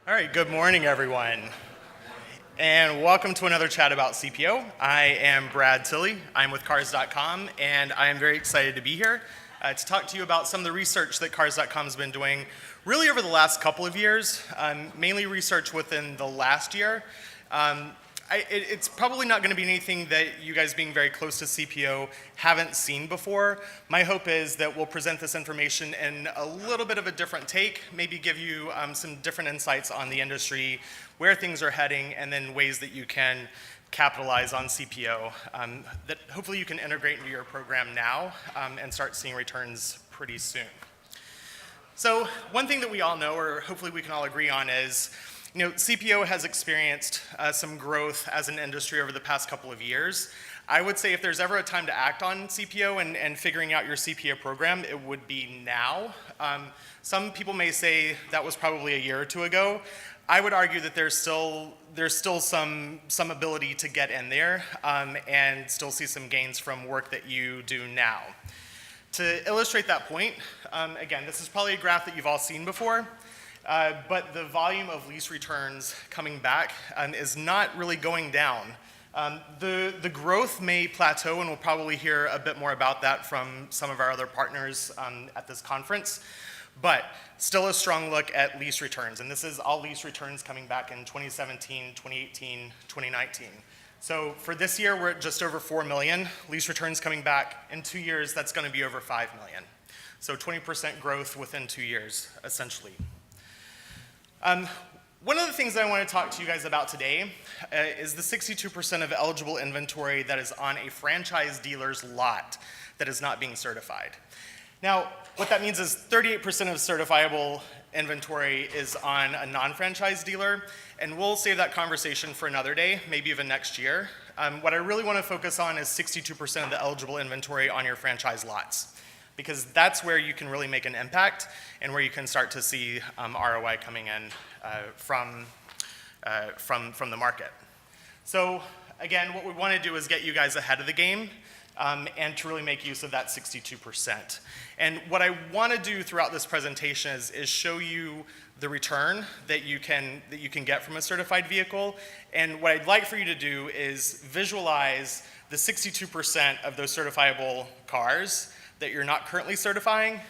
All right, good morning, everyone. And welcome to another chat about CPO. I am Brad Tilley. I'm with Cars.com, and I am very excited to be here to talk to you about some of the research that Cars.com has been doing really over the last couple of years, mainly research within the last year. It's probably not going to be anything that you guys being very close to CPO haven't seen before. My hope is that we'll present this information in a little bit of a different take, maybe give you some different insights on the industry, where things are heading, and then ways that you can capitalize on CPO that hopefully you can integrate into your program now and start seeing returns pretty soon. So one thing that we all know, or hopefully we can all agree on, is CPO has experienced some growth as an industry over the past couple of years. I would say if there's ever a time to act on CPO and figuring out your CPO program, it would be now. Some people may say that was probably a year or two ago. I would argue that there's still some ability to get in there and still see some gains from work that you do now. To illustrate that point, again, this is probably a graph that you've all seen before. But the volume of lease returns coming back is not really going down. The growth may plateau, and we'll probably hear a bit more about that from some of our other partners at this conference, but still a strong look at lease returns. And this is all lease returns coming back in 2017, 2018, 2019. So for this year, we're at just over 4 million. Lease returns coming back. In 2 years, that's going to be over 5 million. So 20% growth within 2 years, essentially. One of the things that I want to talk to you guys about today is the 62% of eligible inventory that is on a franchise dealer's lot that is not being certified. Now, what that means is 38% of certifiable inventory is on a non-franchise dealer, and we'll save that conversation for another day, maybe even next year. What I really want to focus on is 62% of the eligible inventory on your franchise lots, because that's where you can really make an impact and where you can start to see ROI coming in from the market. So again, what we want to do is get you guys ahead of the game and to really make use of that 62%. And what I want to do throughout this presentation is show you the return that you can get from a certified vehicle. And what I'd like for you to do is visualize the 62% of those certifiable cars that you're not currently certifying,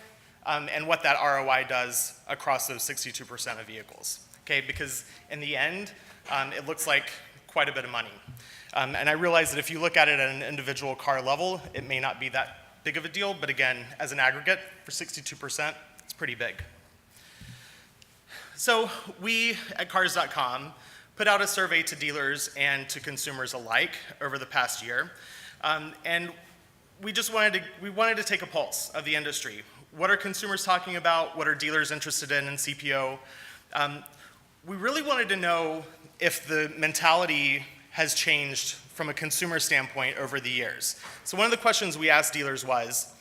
and what that ROI does across those 62% of vehicles. Okay, because in the end, it looks like quite a bit of money. And I realize that if you look at it at an individual car level, it may not be that big of a deal, but again, as an aggregate, for 62%, it's pretty big. So we at Cars.com put out a survey to dealers and to consumers alike over the past year, and we wanted to take a pulse of the industry. What are consumers talking about? What are dealers interested in CPO? We really wanted to know if the mentality has changed from a consumer standpoint over the years. So one of the questions we asked dealers was,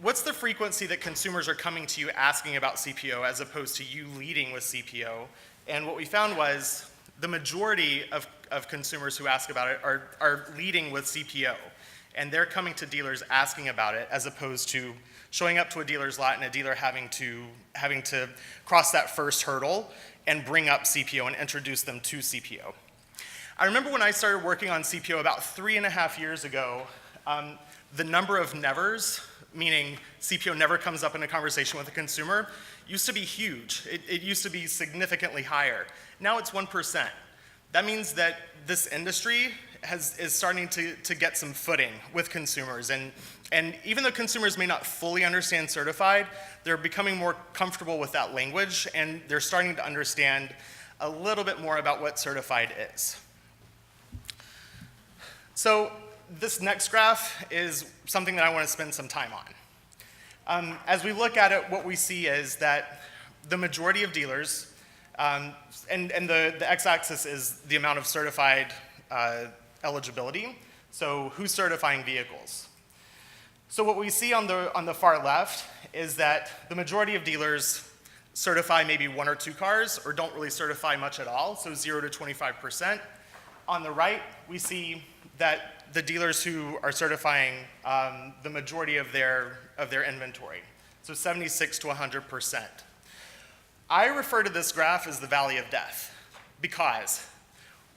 what's the frequency that consumers are coming to you asking about CPO as opposed to you leading with CPO? And what we found was the majority of consumers who ask about it are leading with CPO. And they're coming to dealers asking about it as opposed to showing up to a dealer's lot and a dealer having to cross that first hurdle and bring up CPO and introduce them to CPO. I remember when I started working on CPO about 3.5 years ago, the number of nevers, meaning CPO never comes up in a conversation with a consumer, used to be huge. It used to be significantly higher. Now it's 1%. That means that this industry is starting to get some footing with consumers. And even though consumers may not fully understand certified, they're becoming more comfortable with that language, and they're starting to understand a little bit more about what certified is. So this next graph is something that I want to spend some time on. As we look at it, what we see is that the majority of dealers, and the x-axis is the amount of certified eligibility, so who's certifying vehicles. So what we see on the far left is that the majority of dealers certify maybe 1 or 2 cars or don't really certify much at all, so 0 to 25%. On the right, we see that the dealers who are certifying the majority of their inventory, so 76 to 100%. I refer to this graph as the valley of death because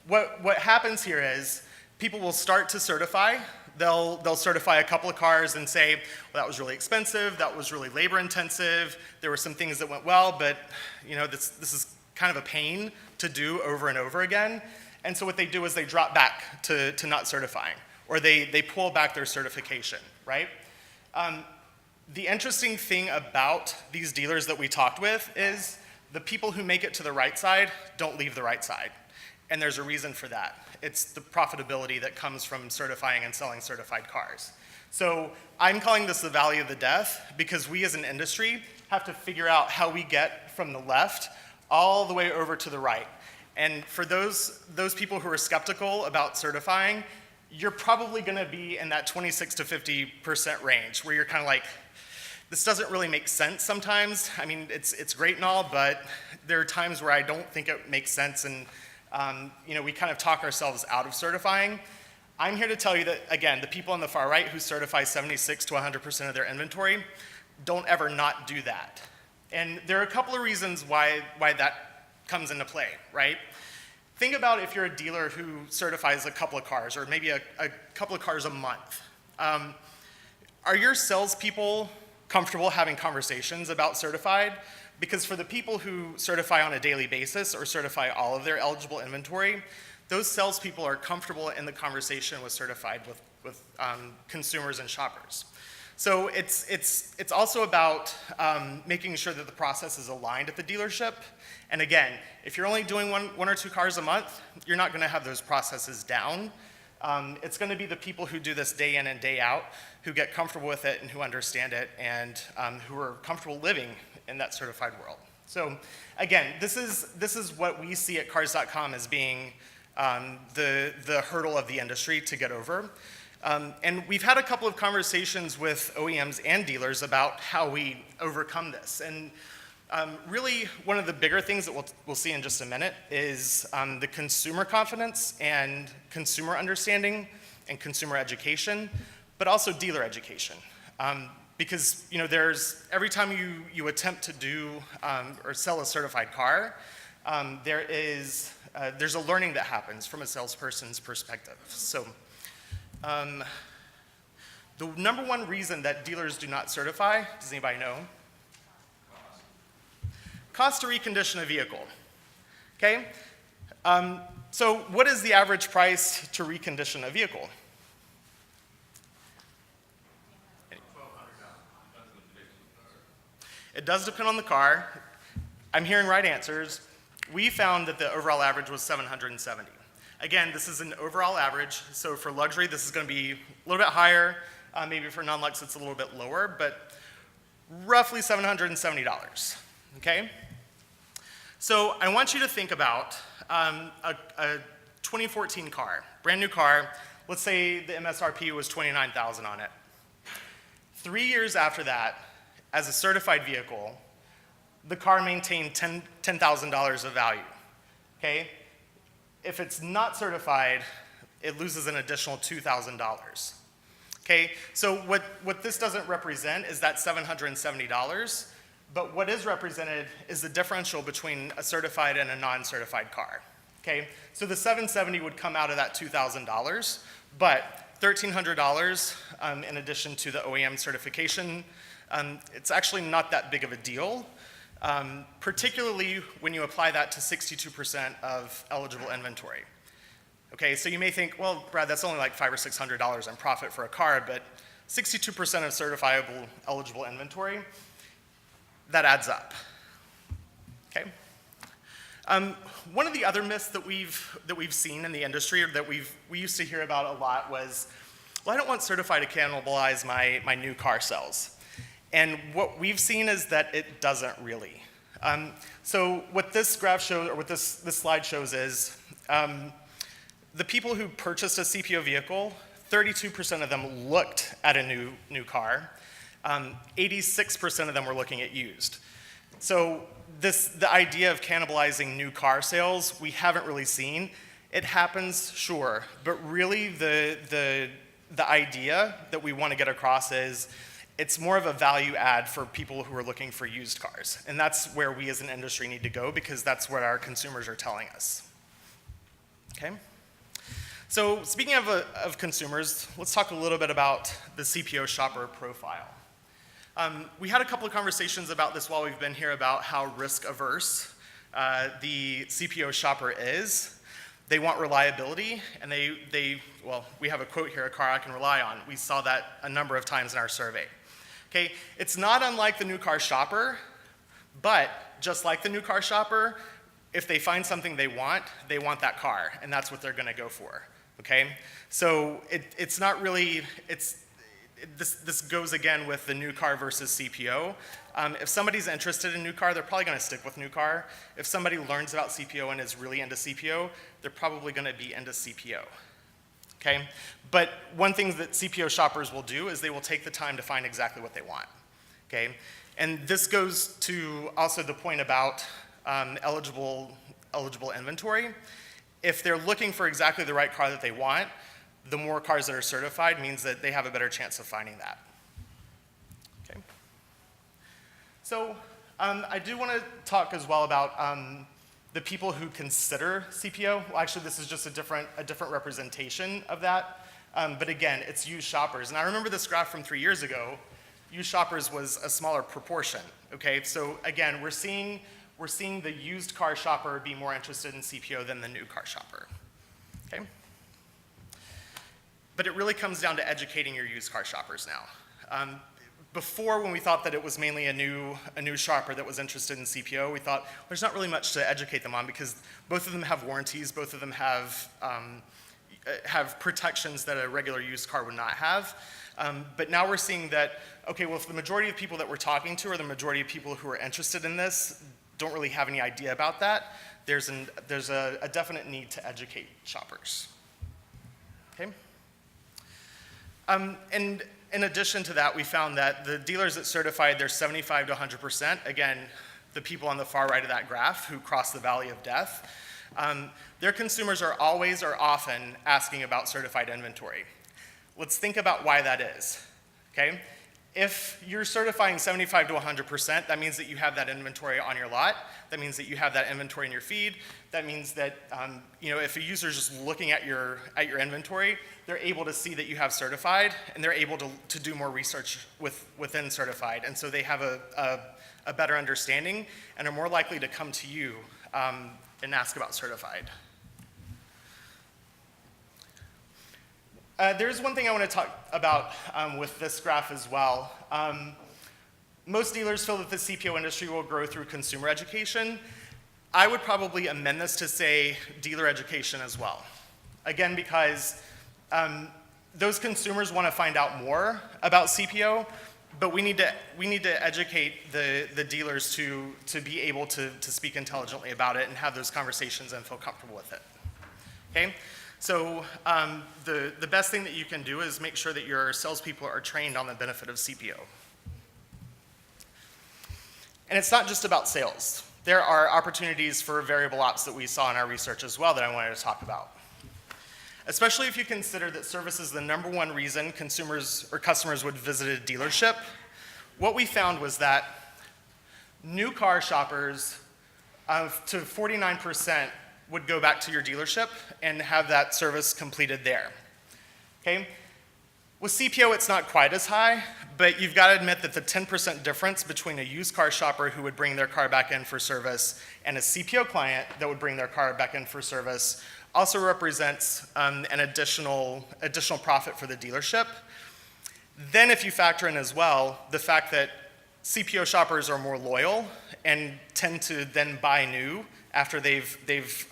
what happens here is people will start to certify. They'll certify a couple of cars and say, well, that was really expensive, that was really labor intensive, there were some things that went well, but this is kind of a pain to do over and over again. And so what they do is they drop back to not certifying, or they pull back their certification, right? The interesting thing about these dealers that we talked with is the people who make it to the right side don't leave the right side. And there's a reason for that. It's the profitability that comes from certifying and selling certified cars. So I'm calling this the valley of the death because we as an industry have to figure out how we get from the left all the way over to the right. And for those people who are skeptical about certifying, you're probably gonna be in that 26 to 50% range where you're kind of like, this doesn't really make sense sometimes. I mean, it's great and all, but there are times where I don't think it makes sense, and we kind of talk ourselves out of certifying. I'm here to tell you that, again, the people on the far right who certify 76 to 100% of their inventory, don't ever not do that. And there are a couple of reasons why that comes into play, right? Think about if you're a dealer who certifies a couple of cars, or maybe a couple of cars a month. Are your salespeople comfortable having conversations about certified? Because for the people who certify on a daily basis or certify all of their eligible inventory, those salespeople are comfortable in the conversation with certified with consumers and shoppers. So it's also about making sure that the process is aligned at the dealership. And again, if you're only doing one or two cars a month, you're not gonna have those processes down. It's gonna be the people who do this day in and day out who get comfortable with it and who understand it and who are comfortable living in that certified world. So again, this is what we see at Cars.com as being the hurdle of the industry to get over. And we've had a couple of conversations with OEMs and dealers about how we overcome this. And really, one of the bigger things that we'll see in just a minute is the consumer confidence and consumer understanding and consumer education, but also dealer education. Because there's, every time you attempt to do or sell a certified car, there's a learning that happens from a salesperson's perspective. So the number one reason that dealers do not certify, does anybody know? Cost to recondition a vehicle, okay? So what is the average price to recondition a vehicle? It does depend on the car. I'm hearing right answers. We found that the overall average was $770. Again, this is an overall average, so for luxury, this is gonna be a little bit higher. Maybe for non-lux, it's a little bit lower, but roughly $770, okay? So I want you to think about a 2014 car, brand new car. Let's say the MSRP was $29,000 on it. 3 years after that, as a certified vehicle, the car maintained $10,000 of value, okay? If it's not certified, it loses an additional $2,000, okay? So what this doesn't represent is that $770, but what is represented is the differential between a certified and a non-certified car, okay? So the $770 would come out of that $2,000, but $1,300 in addition to the OEM certification, it's actually not that big of a deal, particularly when you apply that to 62% of eligible inventory. Okay, so you may think, well, Brad, that's only like $500 or $600 in profit for a car, but 62% of certifiable eligible inventory, that adds up, okay? One of the other myths that we've seen in the industry, or that we used to hear about a lot, was, well, I don't want certified to cannibalize my new car sales. And what we've seen is that it doesn't really. So what this graph shows, or what this slide shows is, the people who purchased a CPO vehicle, 32% of them looked at a new car. 86% of them were looking at used. So the idea of cannibalizing new car sales, we haven't really seen. It happens, sure, but really the idea that we want to get across is it's more of a value add for people who are looking for used cars. And that's where we as an industry need to go, because that's what our consumers are telling us. Okay? So speaking of consumers, let's talk a little bit about the CPO shopper profile. We had a couple of conversations about this while we've been here about how risk averse the CPO shopper is. They want reliability, and well, we have a quote here, a car I can rely on. We saw that a number of times in our survey. Okay, it's not unlike the new car shopper, but just like the new car shopper, if they find something they want that car, and that's what they're gonna go for, okay? So it's not really, this goes again with the new car versus CPO. If somebody's interested in new car, they're probably gonna stick with new car. If somebody learns about CPO and is really into CPO, they're probably gonna be into CPO, okay? But one thing that CPO shoppers will do is they will take the time to find exactly what they want, okay? And this goes to also the point about eligible inventory. If they're looking for exactly the right car that they want, the more cars that are certified means that they have a better chance of finding that. Okay. So I do want to talk as well about the people who consider CPO. Well, actually, this is just a different representation of that. But again, it's used shoppers. And I remember this graph from 3 years ago. Used shoppers was a smaller proportion. Okay. So again, we're seeing the used car shopper be more interested in CPO than the new car shopper. Okay. But it really comes down to educating your used car shoppers now. Before, when we thought that it was mainly a new shopper that was interested in CPO, we thought there's not really much to educate them on, because both of them have warranties, both of them have protections that a regular used car would not have. But now we're seeing that, okay, well, if the majority of people that we're talking to, or the majority of people who are interested in this, don't really have any idea about that, there's a definite need to educate shoppers. Okay. And in addition to that, we found that the dealers that certified their 75 to 100%, again, the people on the far right of that graph who cross the valley of death, their consumers are always or often asking about certified inventory. Let's think about why that is, okay? If you're certifying 75 to 100%, that means that you have that inventory on your lot. That means that you have that inventory in your feed. That means that if a user is just looking at your inventory, they're able to see that you have certified, and they're able to do more research within certified. And so they have a better understanding and are more likely to come to you and ask about certified. There's one thing I want to talk about with this graph as well. Most dealers feel that the CPO industry will grow through consumer education. I would probably amend this to say dealer education as well. Again, because those consumers want to find out more about CPO, but we need to educate the dealers to be able to speak intelligently about it and have those conversations and feel comfortable with it. Okay? So the best thing that you can do is make sure that your salespeople are trained on the benefit of CPO. And it's not just about sales. There are opportunities for variable ops that we saw in our research as well that I wanted to talk about. Especially if you consider that service is the #1 reason consumers or customers would visit a dealership. What we found was that new car shoppers to 49% would go back to your dealership and have that service completed there, okay? With CPO, it's not quite as high, but you've got to admit that the 10% difference between a used car shopper who would bring their car back in for service and a CPO client that would bring their car back in for service also represents an additional profit for the dealership. Then if you factor in as well the fact that CPO shoppers are more loyal and tend to then buy new after they've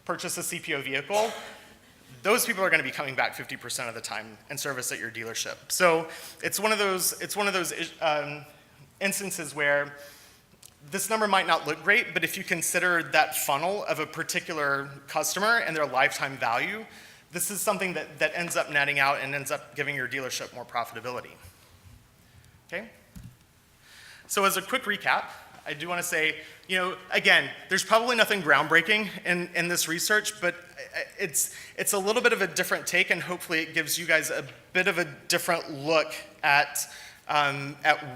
purchased a CPO vehicle, those people are going to be coming back 50% of the time and service at your dealership. So it's one of those instances where this number might not look great, but if you consider that funnel of a particular customer and their lifetime value, this is something that ends up netting out and ends up giving your dealership more profitability. Okay? So as a quick recap, I do want to say, again, there's probably nothing groundbreaking in this research, but it's a little bit of a different take, and hopefully it gives you guys a bit of a different look at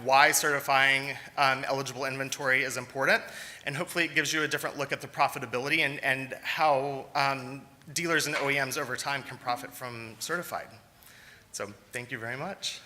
why certifying eligible inventory is important, and hopefully it gives you a different look at the profitability and how dealers and OEMs over time can profit from certified. So thank you very much.